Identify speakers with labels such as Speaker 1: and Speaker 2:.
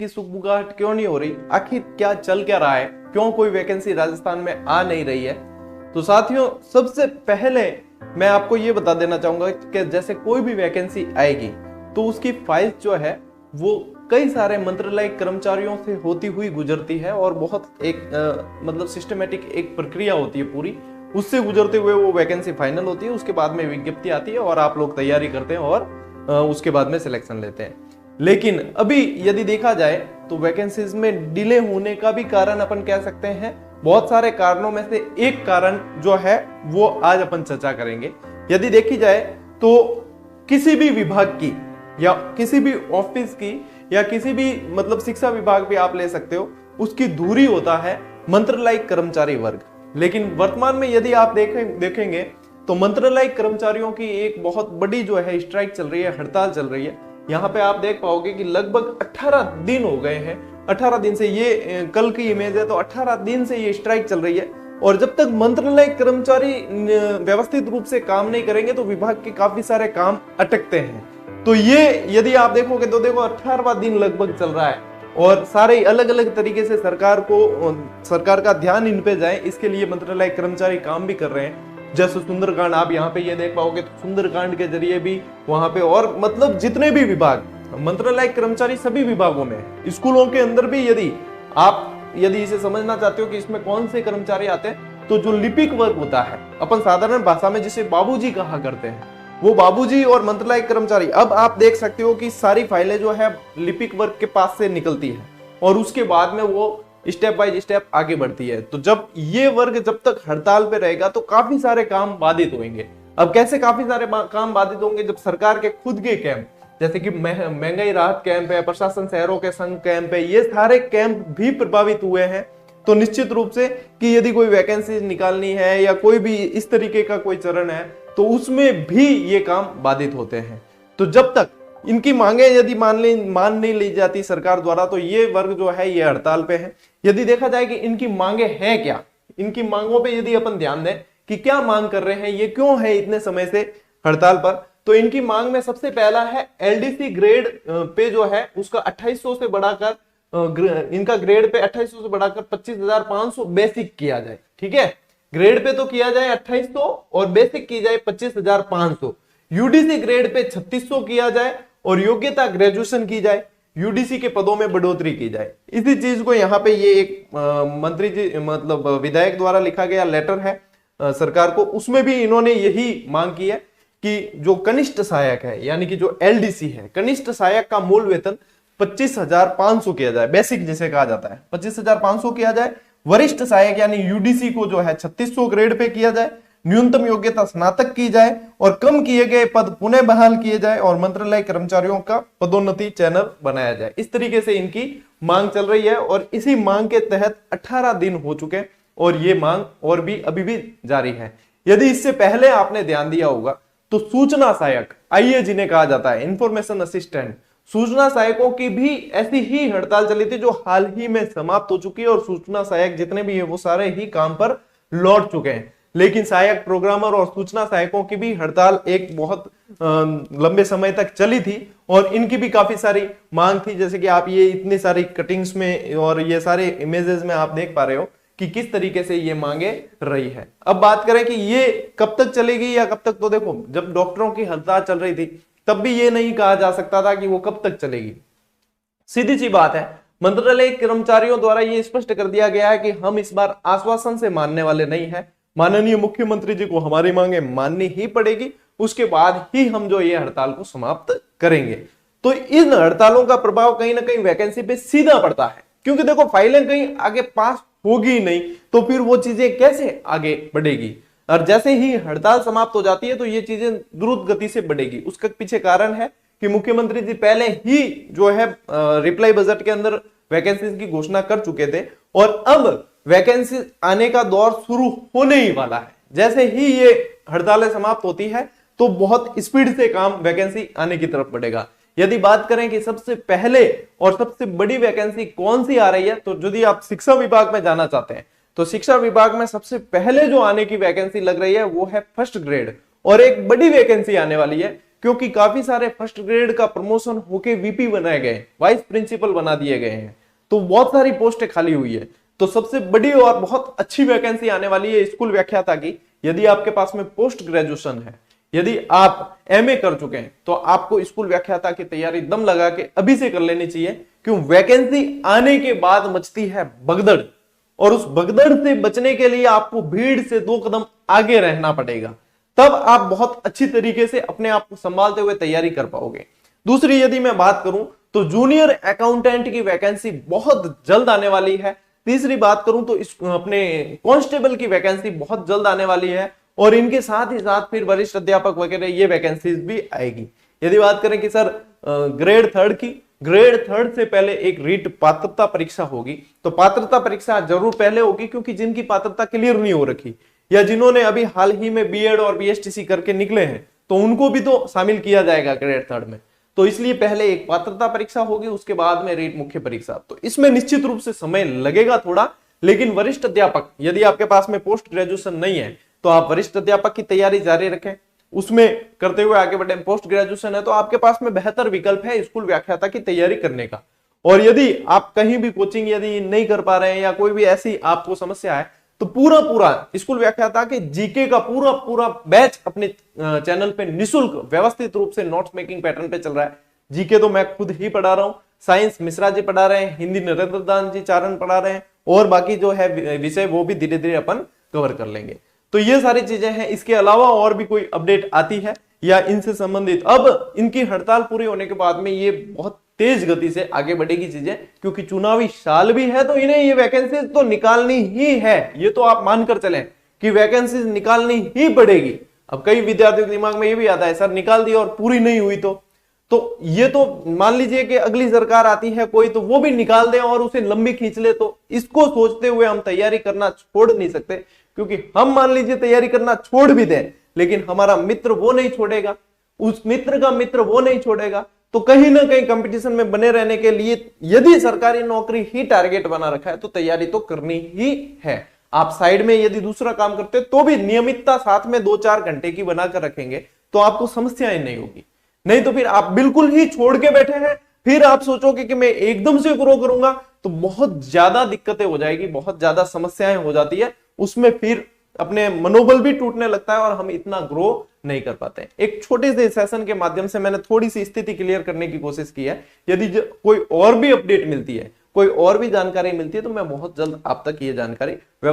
Speaker 1: की सुगबुगाहट क्यों नहीं हो रही, आखिर क्या चल क्या रहा है, क्यों कोई वैकेंसी राजस्थान में आ नहीं रही है। तो साथियों, सबसे पहले मैं आपको ये बता देना चाहूंगा कि जैसे कोई भी वैकेंसी आएगी तो उसकी फाइल जो है वो कई सारे मंत्रालय कर्मचारियों से होती हुई गुजरती है और बहुत एक मतलब सिस्टमेटिक एक प्रक्रिया होती है पूरी, उससे गुजरते हुए वो वैकेंसी फाइनल होती है। उसके बाद में विज्ञप्ति आती है और आप लोग तैयारी करते हैं और उसके बाद में सिलेक्शन लेते हैं। लेकिन अभी यदि देखा जाए तो वैकेंसीज में डिले होने का भी कारण अपन कह सकते हैं। बहुत सारे कारणों में से एक कारण जो है वो आज अपन चर्चा करेंगे। यदि देखी जाए तो किसी भी विभाग की या किसी भी ऑफिस की या किसी भी मतलब शिक्षा विभाग भी आप ले सकते हो, उसकी दूरी होता है मंत्रालय कर्मचारी वर्ग। लेकिन वर्तमान में यदि आप देखेंगे तो मंत्रालय कर्मचारियों की एक बहुत बड़ी जो है स्ट्राइक चल रही है, हड़ताल चल रही है। यहाँ पे आप देख पाओगे कि लगभग 18 दिन हो गए हैं। 18 दिन से ये कल की इमेज है, तो 18 दिन से ये स्ट्राइक चल रही है। और जब तक मंत्रालय कर्मचारी व्यवस्थित रूप से काम नहीं करेंगे तो विभाग के काफी सारे काम अटकते हैं। तो ये यदि आप देखोगे तो देखो 18वां दिन लगभग चल रहा है और सारे अलग अलग तरीके से सरकार का ध्यान इन पे जाए, इसके लिए मंत्रालय कर्मचारी काम भी कर रहे हैं। जैसे सुंदरकांड आप यहाँ पे ये देख पाओगे, तो सुंदरकांड के जरिए भी वहां पे और मतलब जितने भी विभाग मंत्रालय कर्मचारी सभी विभागों में, स्कूलों के अंदर भी यदि इसे समझना चाहते हो कि इसमें कौन से कर्मचारी आते हैं, तो जो लिपिक वर्ग होता है, अपन साधारण भाषा में जिसे बाबूजी कहा करते हैं, वो बाबूजी और मंत्रालय कर्मचारी, अब आप देख सकते हो कि सारी फाइलें जो है लिपिक वर्ग के पास से निकलती है और उसके बाद में वो स्टेप बाय स्टेप आगे बढ़ती है। तो जब ये वर्ग जब तक हड़ताल पे रहेगा तो काफी सारे काम बाधित होंगे। अब कैसे काफी सारे काम बाधित होंगे? जब सरकार के खुद के कैंप, जैसे कि महंगाई राहत कैंप है, प्रशासन शहरों के संघ कैंप है, ये सारे कैंप भी प्रभावित हुए हैं। तो निश्चित रूप से कि यदि कोई वैकेंसी निकालनी है या कोई भी इस तरीके का कोई चरण है तो उसमें भी ये काम बाधित होते हैं। तो जब तक इनकी मांगे यदि मान नहीं ली जाती सरकार द्वारा, तो ये वर्ग जो है ये हड़ताल पे है। यदि देखा जाए कि इनकी मांगे हैं क्या, इनकी मांगों पे यदि अपन ध्यान दें कि क्या मांग कर रहे हैं, ये क्यों है इतने समय से हड़ताल पर, तो इनकी मांग में सबसे पहला है एलडीसी ग्रेड पे जो है उसका 2800 से बढ़ाकर इनका ग्रेड पे 2800 से बढ़ाकर 25,500 बेसिक किया जाए। ठीक है, ग्रेड पे तो किया जाए 2800 और बेसिक की जाए 25,500। यूडीसी ग्रेड पे 3600 किया जाए और योग्यता ग्रेजुएशन की जाए, यूडीसी के पदों में बढ़ोतरी की जाए। इसी चीज को यहाँ पे ये एक मंत्री जी मतलब विधायक द्वारा लिखा गया लेटर है सरकार को, उसमें भी इन्होंने यही मांग की है कि जो कनिष्ठ सहायक है यानी कि जो एलडीसी है, कनिष्ठ सहायक का मूल वेतन 25,500 किया जाए, बेसिक जिसे कहा जाता है 25,500 किया जाए। वरिष्ठ सहायक यानी यूडीसी को जो है 3600 ग्रेड पे किया जाए। न्यूनतम योग्यता स्नातक की जाए और कम किए गए पद पुनः बहाल किए जाए और मंत्रालय कर्मचारियों का पदोन्नति चैनल बनाया जाए। इस तरीके से इनकी मांग चल रही है और इसी मांग के तहत 18 दिन हो चुके और ये मांग और भी अभी भी जारी है। यदि इससे पहले आपने ध्यान दिया होगा तो सूचना सहायक, आईए जिन्हें कहा जाता है इंफॉर्मेशन असिस्टेंट, सूचना सहायकों की भी ऐसी ही हड़ताल चली थी जो हाल ही में समाप्त हो चुकी है और सूचना सहायक जितने भी है वो सारे ही काम पर लौट चुके हैं। लेकिन सहायक प्रोग्रामर और सूचना सहायकों की भी हड़ताल एक बहुत लंबे समय तक चली थी और इनकी भी काफी सारी मांग थी, जैसे कि आप ये इतनी सारी कटिंग्स में और ये सारे इमेजेस में आप देख पा रहे हो कि किस तरीके से ये मांगे रही है। अब बात करें कि ये कब तक चलेगी या कब तक, तो देखो जब डॉक्टरों की हड़ताल चल रही थी तब भी ये नहीं कहा जा सकता था कि वो कब तक चलेगी। सीधी सी बात है, मंत्रालय कर्मचारियों द्वारा ये स्पष्ट कर दिया गया है कि हम इस बार आश्वासन से मानने वाले नहीं है। माननीय मुख्यमंत्री जी को हमारी मांगे माननी ही पड़ेगी, उसके बाद ही हम जो ये हड़ताल को समाप्त करेंगे। तो इन हड़तालों का प्रभाव कहीं ना कहीं वैकेंसी पे सीधा पड़ता है, क्योंकि देखो फाइलें कहीं आगे पास होगी नहीं तो फिर वो चीजें कैसे आगे बढ़ेगी। और जैसे ही हड़ताल समाप्त हो जाती है तो ये चीजें द्रुत गति से बढ़ेगी। उसका पीछे कारण है कि मुख्यमंत्री जी पहले ही जो है रिप्लाई बजट के अंदर वैकेंसीज की घोषणा कर चुके थे और अब वैकेंसी आने का दौर शुरू होने ही वाला है। जैसे ही ये हड़तालें समाप्त होती है तो बहुत स्पीड से काम वैकेंसी आने की तरफ बढ़ेगा। यदि बात करें कि सबसे पहले और सबसे बड़ी वैकेंसी कौन सी आ रही है, तो यदि आप शिक्षा विभाग में जाना चाहते हैं तो शिक्षा विभाग में सबसे पहले जो आने की वैकेंसी लग रही है वो है फर्स्ट ग्रेड और एक बड़ी वैकेंसी आने वाली है क्योंकि काफी सारे फर्स्ट ग्रेड का प्रमोशन होके वीपी बनाए गए, वाइस प्रिंसिपल बना दिए गए हैं, तो बहुत सारी पोस्टें खाली हुई है। तो सबसे बड़ी और बहुत अच्छी वैकेंसी आने वाली है स्कूल व्याख्याता की। यदि आपके पास में पोस्ट ग्रेजुएशन है, यदि आप एमए कर चुके हैं, तो आपको स्कूल व्याख्याता की तैयारी दम लगा के अभी से कर लेनी चाहिए। क्यों? वैकेंसी आने के बाद मचती है भगदड़, और उस भगदड़ से बचने के लिए आपको भीड़ से 2 कदम आगे रहना पड़ेगा, तब आप बहुत अच्छी तरीके से अपने आप को संभालते हुए तैयारी कर पाओगे। दूसरी यदि मैं बात करूं तो जूनियर अकाउंटेंट की वैकेंसी बहुत जल्द आने वाली है। तीसरी बात करूं तो अपने कांस्टेबल की वैकेंसी बहुत जल्द आने वाली है, और इनके साथ ही साथ फिर वरिष्ठ अध्यापक वगैरह ये वैकेंसीज भी आएगी। यदि बात करें कि सर ग्रेड 3 की, ग्रेड 3 से पहले एक रीट पात्रता परीक्षा होगी, तो पात्रता परीक्षा जरूर पहले होगी, क्योंकि जिनकी पात्रता क्लियर नहीं हो रखी या जिन्होंने अभी हाल ही में बीएड और बीएसटीसी करके निकले हैं, तो उनको भी तो शामिल किया जाएगा ग्रेड 3 में। तो इसलिए पहले एक पात्रता परीक्षा होगी, उसके बाद में रीट मुख्य परीक्षा। तो इसमें निश्चित रूप से समय लगेगा थोड़ा, लेकिन वरिष्ठ अध्यापक, यदि आपके पास में पोस्ट ग्रेजुएशन नहीं है तो आप वरिष्ठ अध्यापक की तैयारी जारी रखें, उसमें करते हुए आगे बढ़े। पोस्ट ग्रेजुएशन है तो आपके पास में बेहतर विकल्प है स्कूल व्याख्याता की तैयारी करने का। और यदि आप कहीं भी कोचिंग यदि नहीं कर पा रहे हैं या कोई भी ऐसी आपको समस्या है, तो पूरा स्कूल व्याख्याता के जीके का पूरा बैच अपने चैनल पे निशुल्क व्यवस्थित रूप से नोट्स मेकिंग पैटर्न पे चल रहा है। जीके तो मैं खुद ही पढ़ा रहा हूं, साइंस मिश्रा जी पढ़ा रहे हैं, हिंदी नरेंद्र दान जी चारण पढ़ा रहे हैं, और बाकी जो है विषय वो भी धीरे धीरे अपन कवर कर लेंगे। तो ये सारी चीजें हैं। इसके अलावा और भी कोई अपडेट आती है या इनसे संबंधित, अब इनकी हड़ताल पूरी होने के बाद में ये बहुत तेज गति से आगे बढ़ेगी चीजें, क्योंकि चुनावी साल भी है, तो इन्हें ये वैकेंसी तो निकालनी ही है। ये तो आप मानकर चलें कि वैकेंसी निकालनी ही पड़ेगी। अब कई विद्यार्थियों के दिमाग में ये भी आता है सर निकाल दी और पूरी नहीं हुई, तो ये तो मान लीजिए कि अगली सरकार आती है कोई, तो वो भी निकाल दे और उसे लंबी खींच ले। तो इसको सोचते हुए हम तैयारी करना छोड़ नहीं सकते, क्योंकि हम मान लीजिए तैयारी करना छोड़ भी दें, लेकिन हमारा मित्र वो नहीं छोड़ेगा, उस मित्र का मित्र वो नहीं छोड़ेगा। तो कहीं ना कहीं कंपटीशन में बने रहने के लिए यदि सरकारी नौकरी ही टारगेट बना रखा है, तो तैयारी तो करनी ही है। आप साइड में यदि दूसरा काम करते तो भी नियमितता साथ में 2-4 घंटे की बनाकर रखेंगे, तो आपको समस्याएं नहीं होगी। नहीं तो फिर आप बिल्कुल ही छोड़ के बैठे हैं, फिर आप सोचोगे कि मैं एकदम से ग्रो करूंगा, तो बहुत ज्यादा दिक्कतें हो जाएगी, बहुत ज्यादा समस्याएं हो जाती है। उसमें फिर अपने मनोबल भी टूटने लगता है और हम इतना ग्रो नहीं कर पाते। एक छोटे से सेशन के माध्यम से मैंने थोड़ी सी स्थिति क्लियर करने की कोशिश की है। यदि कोई और भी अपडेट मिलती है, कोई और भी जानकारी मिलती है, तो मैं बहुत जल्द आप तक ये जानकारी